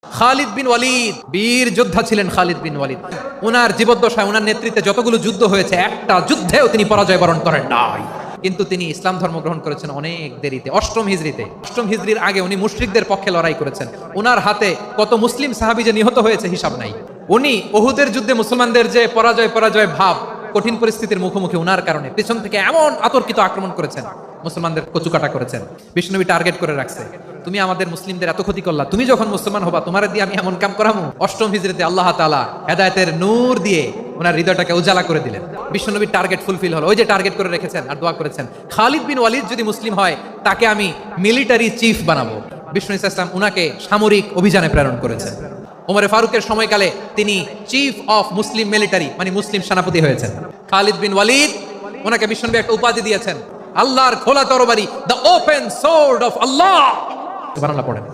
খালিদ বিন ওয়ালিদ বীর যোদ্ধা ছিলেন। খালিদ বিন ওয়ালিদ ওনার জীবদ্দশায় ওনার নেতৃত্বে যতগুলো যুদ্ধ হয়েছে একটা যুদ্ধেও তিনি পরাজয় বরণ করেন নাই। কিন্তু তিনি ইসলাম ধর্ম গ্রহণ করেছেন অনেক দেরিতে, অষ্টম হিজরিতে। অষ্টম হিজরির আগে উনি মুশরিকদের পক্ষে লড়াই করেছেন। ওনার হাতে কত মুসলিম সাহাবী যে নিহত হয়েছে হিসাব নাই। উনি উহুদের যুদ্ধে মুসলমানদের যে পরাজয় ভাব, কঠিন পরিস্থিতির মুখোমুখি ওনার কারণে পেছন থেকে এমন আতর্কিত আক্রমণ করেছেন, মুসলমানদের কচুকাটা করেছেন। বিষ্ণুনবী টার্গেট করে রাখছে, তুমি আমাদের মুসলিমদের এত ক্ষতি করলা, তুমি যখন মুসলমান হবা তোমার দিয়ে আমি এমন কাম করামু। অষ্টম হিজরিতে আল্লাহ তাআলা হেদায়েতের নূর দিয়ে ওনার হৃদয়টাকে উজালা করে দিলেন। বিষ্ণুনবীর টার্গেট ফুলফিল হলো। ওই যে টার্গেট করে রেখেছেন আর দোয়া করেছেন, খালিদ বিন ওয়ালিদ যদি মুসলিম হয় তাকে আমি মিলিটারি চিফ বানাবো। বিষ্ণু ইসলাম উনাকে সামরিক অভিযানে প্রেরণ করেছেন। ওমরে ফারুকের সময়কালে তিনি চিফ অফ মুসলিম মিলিটারি মানে মুসলিম সেনাপতি হয়েছেন। খালিদ বিন ওয়ালিদ ওনাকে বিষ্ণুনবী একটা উপাধি দিয়েছেন, আল্লাহর খোলা তরবারি, দ্য ওপেন সোর্ড অফ আল্লাহ। সুবহানাল্লাহ পড়েন।